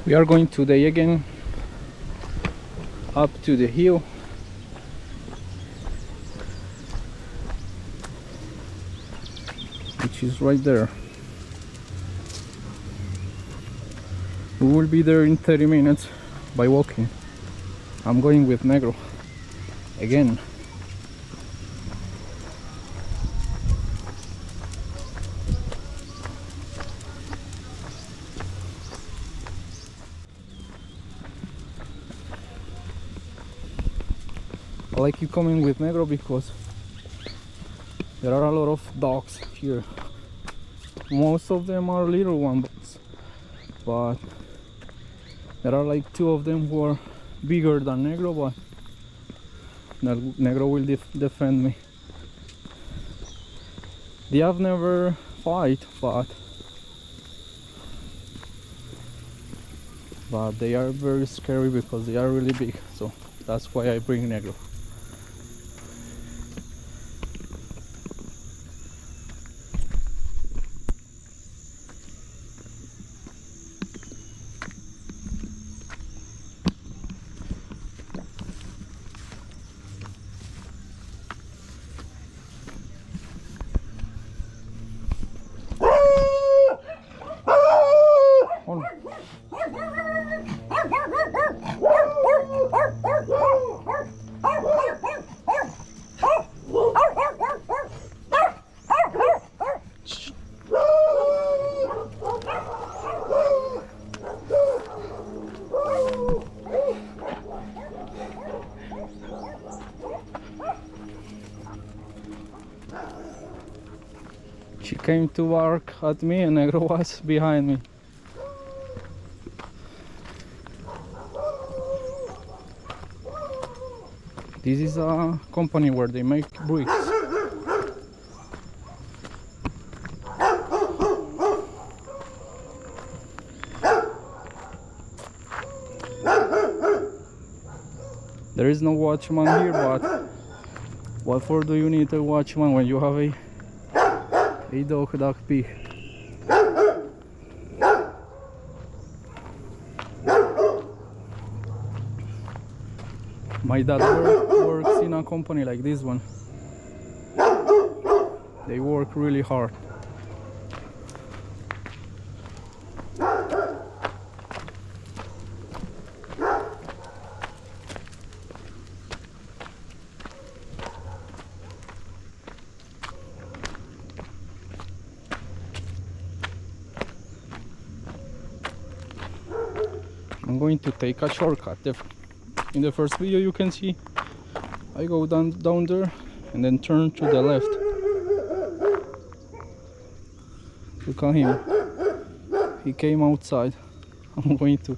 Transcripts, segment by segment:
We are going today again up to the hill. Which is right there. We will be there in 30 minutes by walking. I'm going with Negro again. I like you coming with Negro because there are a lot of dogs here. Most of them are little ones, but there are like two of them who are bigger than Negro, but Negro will defend me. They have never fight, but they are very scary because they are really big, so that's why I bring Negro. She came to bark at me and Negro was behind me. This is a company where they make bricks. There is no watchman here, but what for do you need a watchman when you have a dog pig? My dad works in a company like this one. They work really hard. I'm going to take a shortcut. In the first video you can see I go down there and then turn to the left. Look at him. He came outside. I'm going to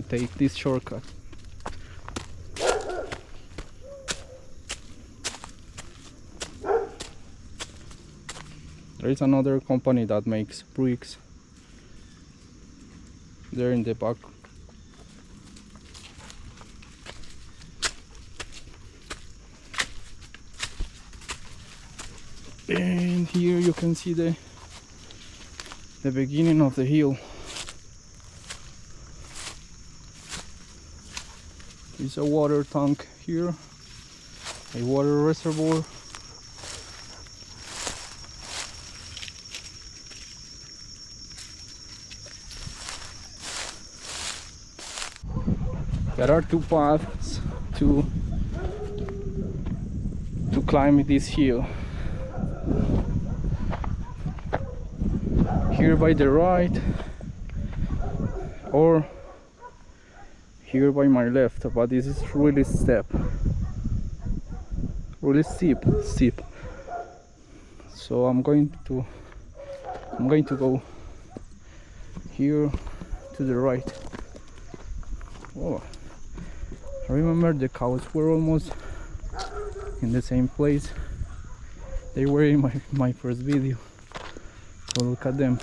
take this shortcut. There is another company that makes bricks there in the back. And here you can see the beginning of the hill. There's a water tank here, a water reservoir. There are two paths to climb this hill. Here by the right, or here by my left, but this is really steep. So I'm going to go here to the right. Oh, I remember the cows were almost in the same place. They were in my first video. So look at them.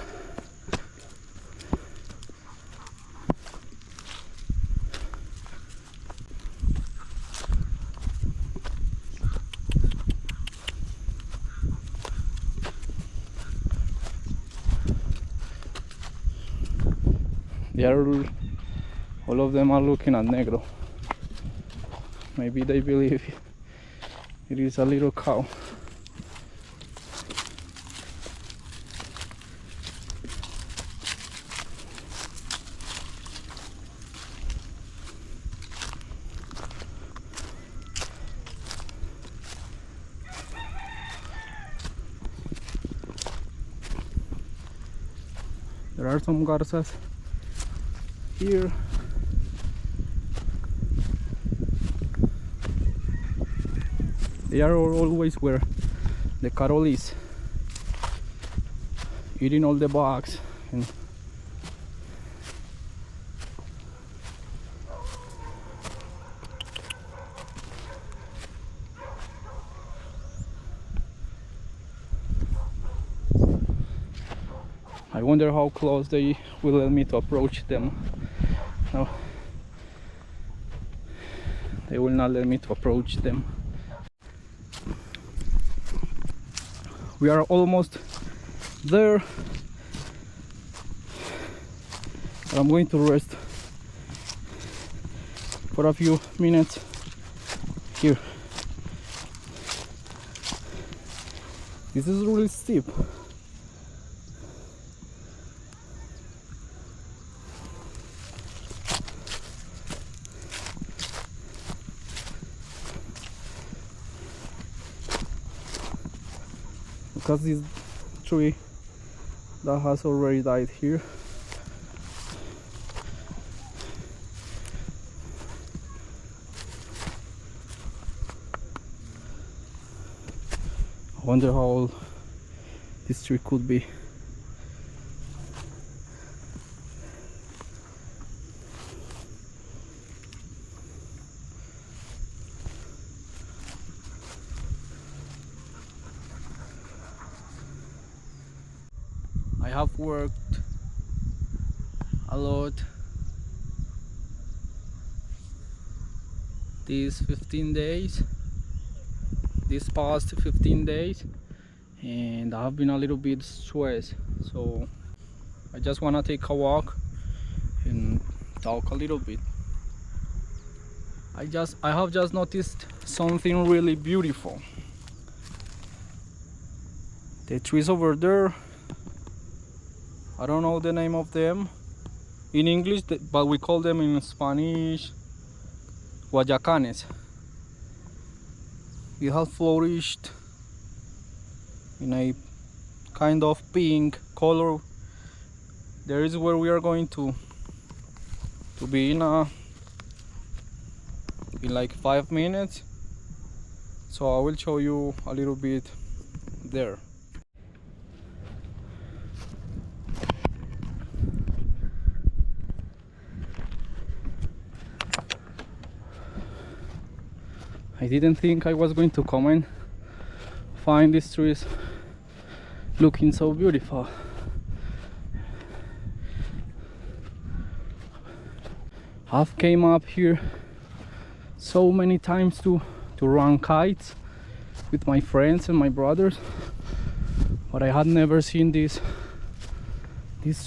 They are all of them are looking at Negro. Maybe they believe it is a little cow. There are some garzas here. They are always where the cattle is, eating all the bugs. And I wonder how close they will let me to approach them. No, they will not let me to approach them. We are almost there. I'm going to rest for a few minutes here. This is really steep. Because this tree that has already died here. I wonder how old this tree could be. I have worked a lot these 15 days, these past 15 days, and I have been a little bit stressed, so I just want to take a walk and talk a little bit. I have just noticed something really beautiful. The trees over there, I don't know the name of them in English, but we call them in Spanish Guayacanes. It has flourished in a kind of pink color. There is where we are going to be in like 5 minutes. So I will show you a little bit there. I didn't think I was going to come and find these trees looking so beautiful. I've came up here so many times to run kites with my friends and my brothers, but I had never seen these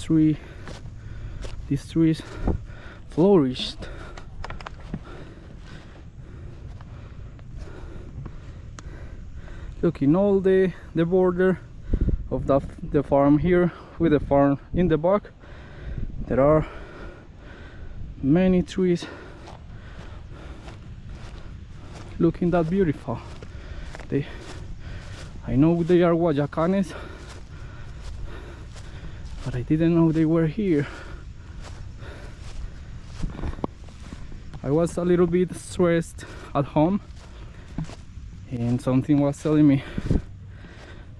trees flourished. Look, in all the border of the farm here, with the farm in the back, there are many trees looking that beautiful. I know they are Guayacanes, but I didn't know they were here. I was a little bit stressed at home, and something was telling me,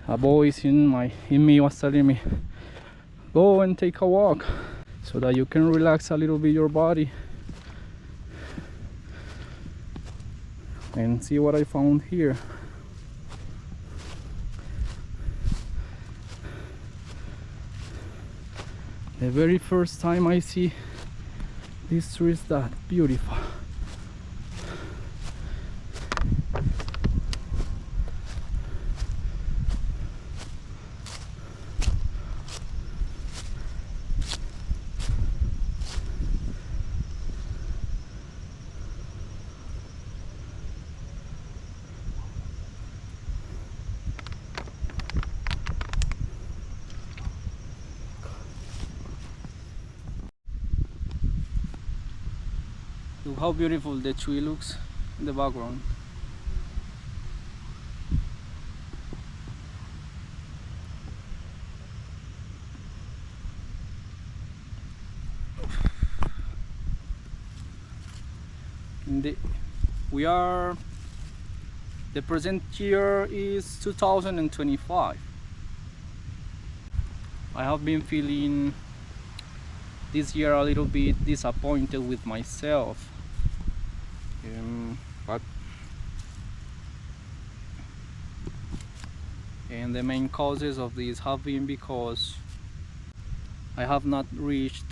a voice in me was telling me, go and take a walk so that you can relax a little bit your body. And see what I found here. The very first time I see these trees that beautiful. Look how beautiful the tree looks in the background. The present year is 2025. I have been feeling this year a little bit disappointed with myself, and the main causes of this have been because I have not reached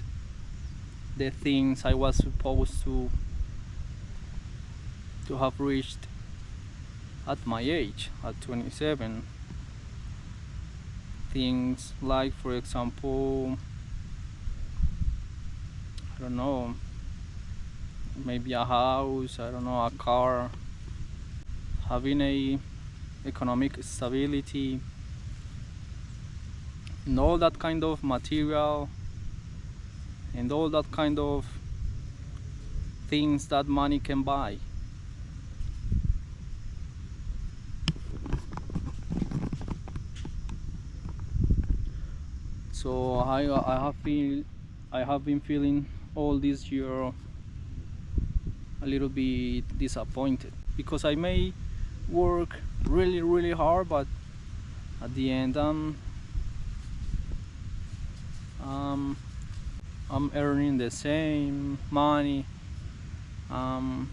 the things I was supposed to have reached at my age, at 27. Things like, for example, I don't know, maybe a house, I don't know, a car, having a economic stability, and all that kind of material, and all that kind of things that money can buy. So I have been feeling all this year a little bit disappointed, because I may work really hard, but at the end I'm earning the same money, but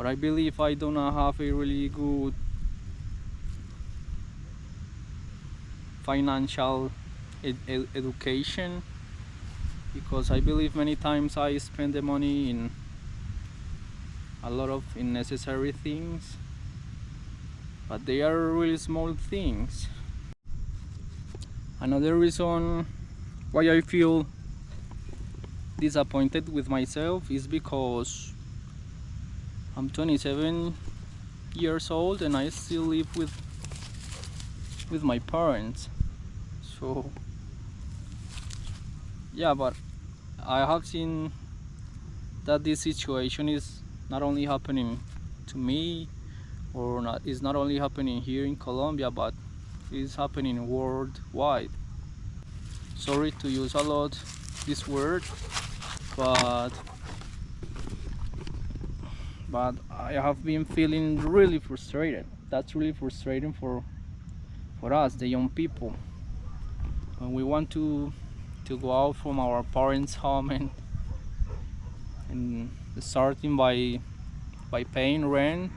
I believe I do not have a really good financial education, because I believe many times I spend the money in a lot of unnecessary things, but they are really small things. Another reason why I feel disappointed with myself is because I'm 27 years old and I still live with my parents. So yeah, but I have seen that this situation is not only happening to me, or is not only happening here in Colombia, but is happening worldwide. Sorry to use a lot this word, but but I have been feeling really frustrated. That's really frustrating for us, the young people, when we want to go out from our parents' home and starting by paying rent,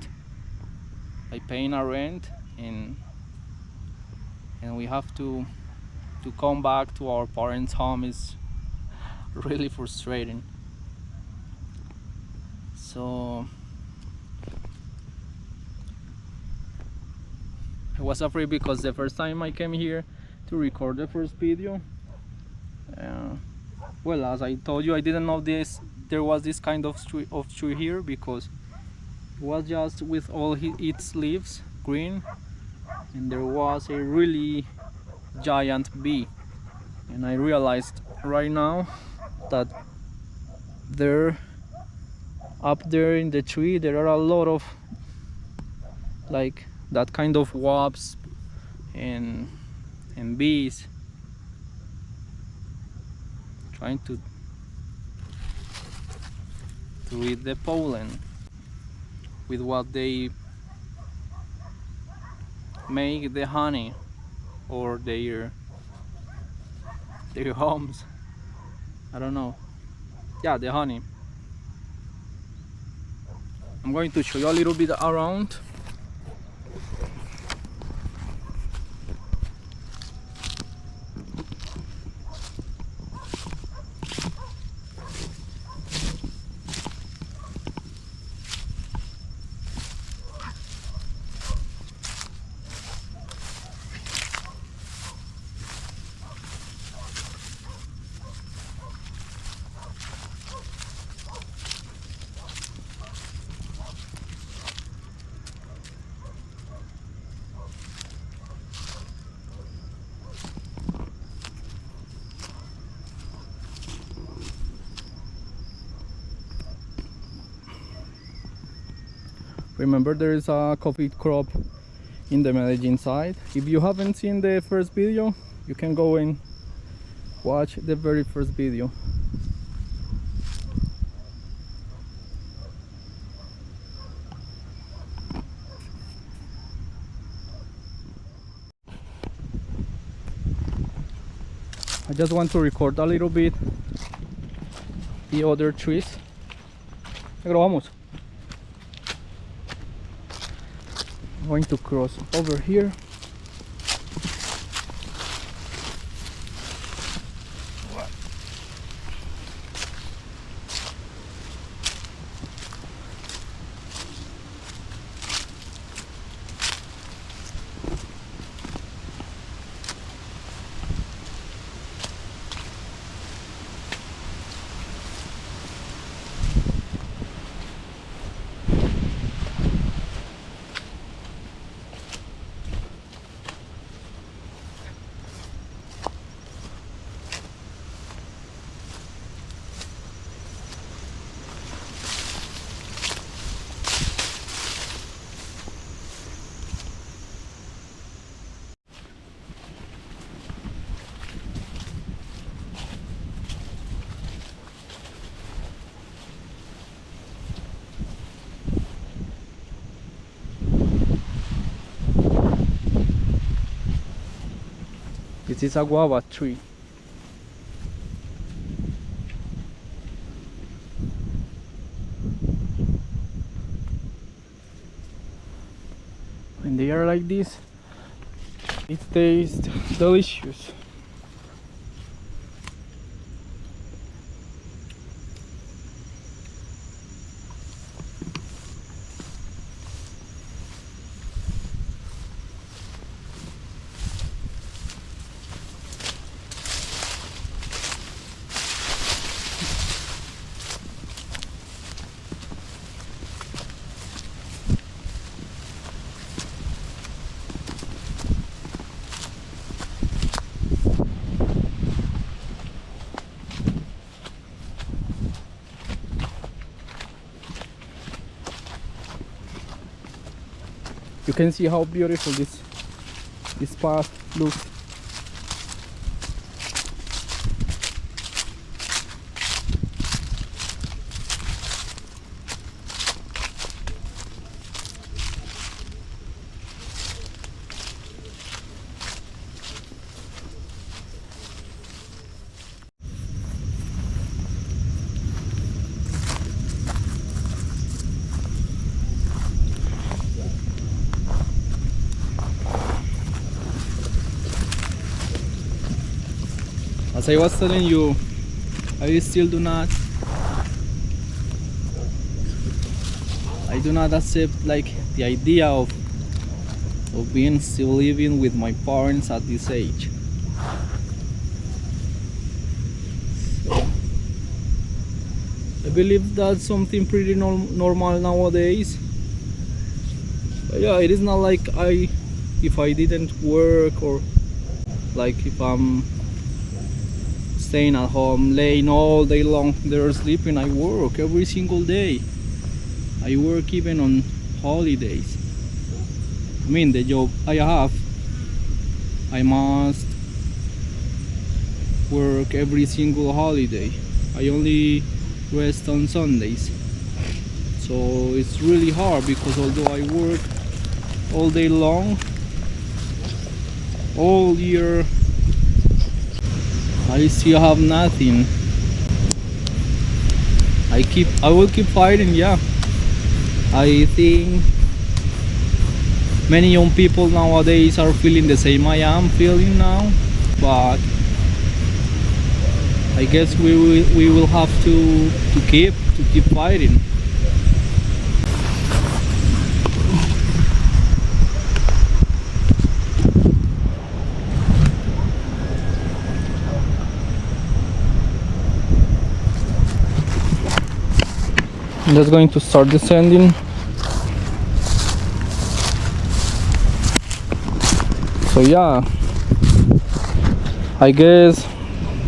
our rent, and we have to come back to our parents' home is really frustrating. So I was afraid because the first time I came here to record the first video, well, as I told you, I didn't know there was this kind of tree here, because it was just with all its leaves green, and there was a really giant bee. And I realized right now that up there in the tree there are a lot of like that kind of wasps and bees trying to eat the pollen with what they make the honey, or their homes. I don't know. Yeah, the honey. I'm going to show you a little bit around. Remember, there is a coffee crop in the Medellín side. If you haven't seen the first video, you can go and watch the very first video. I just want to record a little bit the other trees. Grabamos. I'm going to cross over here. This is a guava tree. When they are like this, it tastes delicious. You can see how beautiful this path looks. As I was telling you, I still do not accept like the idea of being still living with my parents at this age. I believe that's something pretty normal nowadays. But yeah, it is not like if I didn't work, or like if I'm staying at home laying all day long there sleeping. I work every single day. I work even on holidays. I mean, the job I have, I must work every single holiday. I only rest on Sundays. So it's really hard, because although I work all day long, all year, I still have nothing. I will keep fighting, yeah. I think many young people nowadays are feeling the same I am feeling now, but I guess we will have to keep fighting. I'm just going to start descending. So yeah, I guess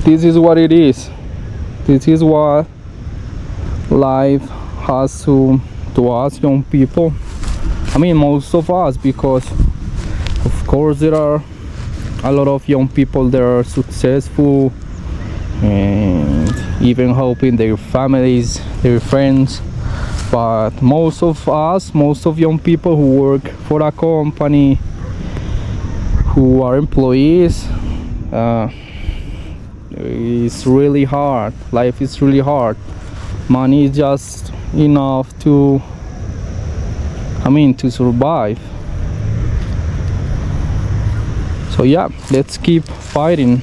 this is what it is. This is what life has to us young people. I mean, most of us, because of course there are a lot of young people that are successful and even helping their families, their friends. But most of us, most of young people who work for a company, who are employees, it's really hard. Life is really hard. Money is just enough to, to survive. So yeah, let's keep fighting.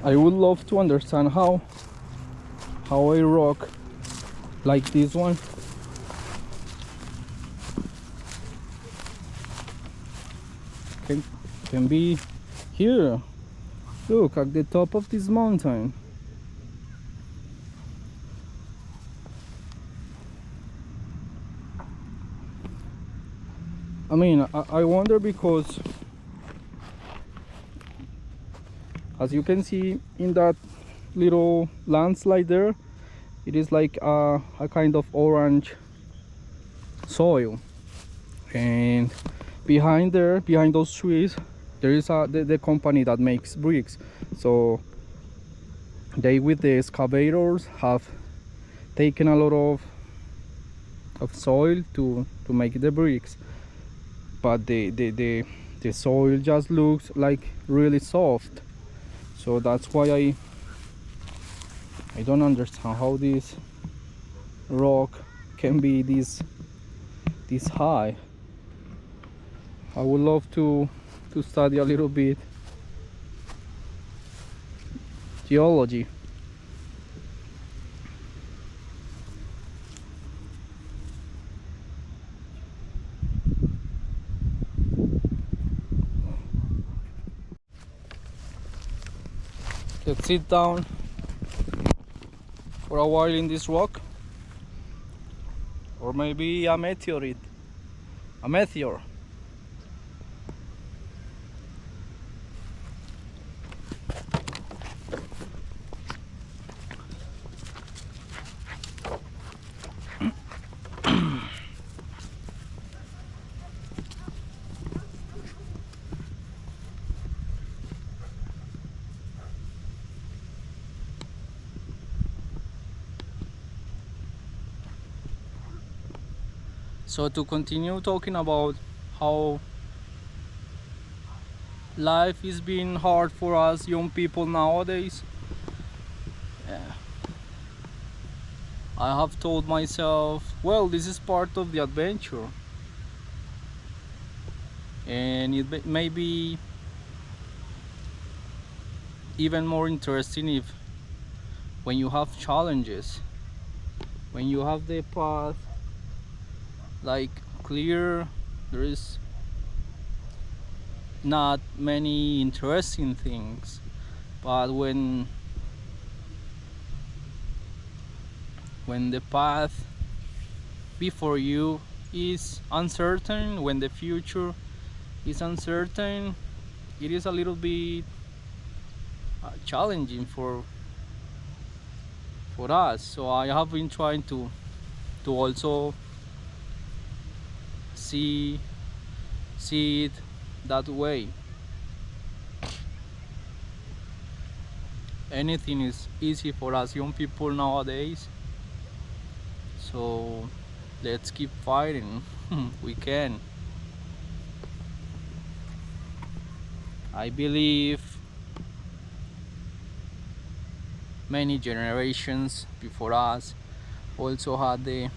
I would love to understand how a rock like this one can be here. Look at the top of this mountain. I mean, I wonder, because as you can see in that little landslide there, it is like a kind of orange soil, and behind those trees, there is the company that makes bricks. So they, with the excavators, have taken a lot of soil to make the bricks, but the soil just looks like really soft. So that's why I don't understand how this rock can be this high. I would love to study a little bit geology. Let's sit down for a while in this rock, or maybe a meteor. So to continue talking about how life is being hard for us young people nowadays, I have told myself, well, this is part of the adventure. and it may be even more interesting if when you have challenges, when you have the path like clear, there is not many interesting things. But when the path before you is uncertain, when the future is uncertain, it is a little bit challenging for us. So I have been trying to also see it that way. Anything is easy for us young people nowadays, so let's keep fighting. We can. I believe many generations before us also had the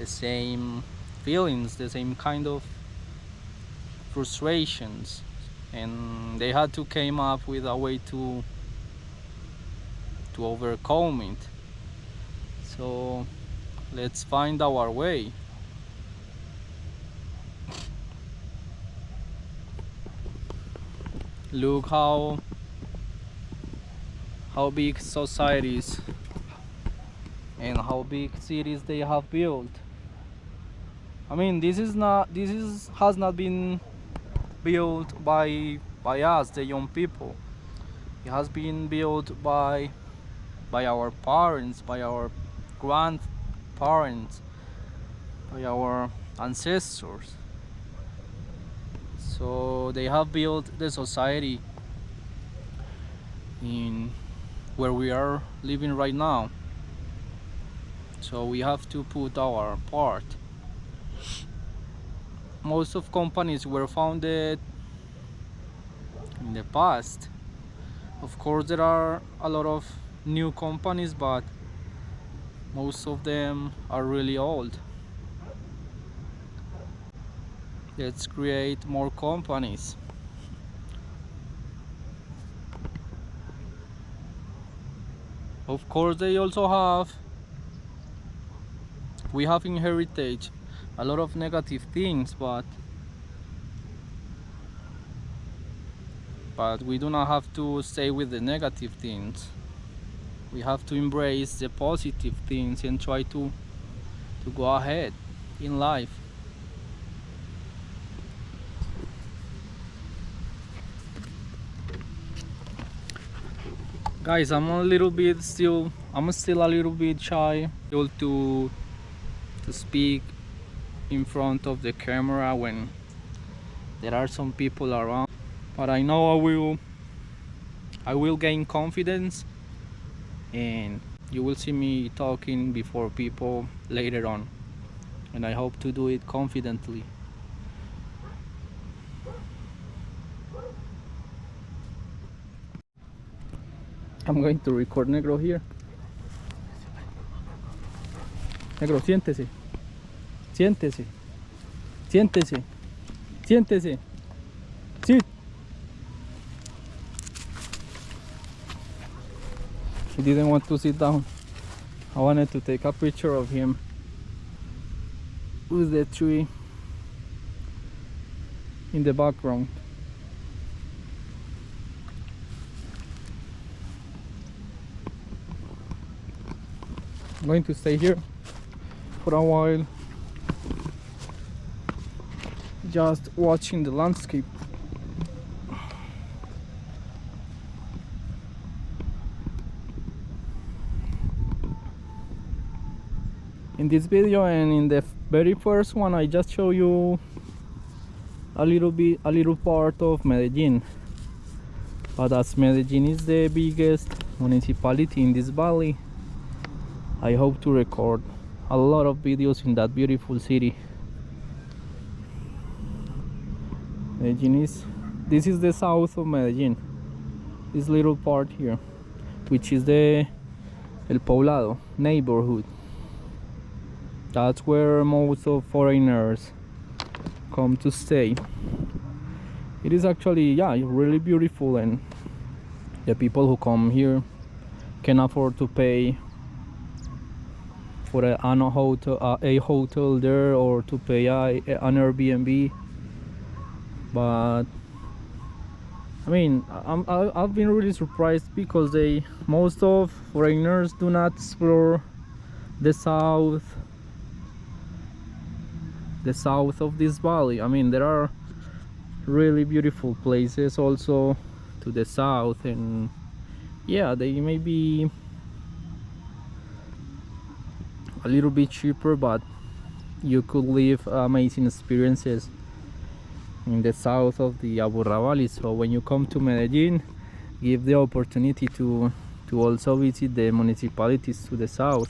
same feelings, the same kind of frustrations, and they had to came up with a way to overcome it. So let's find our way. Look how big societies and how big cities they have built. I mean, this has not been built by us, the young people. It has been built by our parents, by our grandparents, by our ancestors. So they have built the society in where we are living right now. So we have to put our part. Most of companies were founded in the past. Of course, there are a lot of new companies, but most of them are really old. Let's create more companies. Of course, they also we have inherited a lot of negative things, but we do not have to stay with the negative things. We have to embrace the positive things and try to go ahead in life. Guys, I'm still a little bit shy to speak in front of the camera when there are some people around, but I know I will gain confidence, and you will see me talking before people later on, and I hope to do it confidently. I'm going to record Negro here. Negro, siéntese. Siéntese. Siéntese. Siéntese. Sit. He didn't want to sit down. I wanted to take a picture of him with the tree in the background. I'm going to stay here for a while, just watching the landscape. In this video and in the very first one, I just show you a little part of Medellín. But as Medellín is the biggest municipality in this valley, I hope to record a lot of videos in that beautiful city. This is the south of Medellín, this little part here, which is the El Poblado neighborhood. That's where most of foreigners come to stay. It is actually, yeah, really beautiful, and the people who come here can afford to pay for a hotel there, or to pay an Airbnb. But I mean, I've been really surprised because most of foreigners do not explore the south of this valley. I mean, there are really beautiful places also to the south, and yeah, they may be a little bit cheaper, but you could live amazing experiences in the south of the Aburrá Valley. So when you come to Medellin, give the opportunity to also visit the municipalities to the south.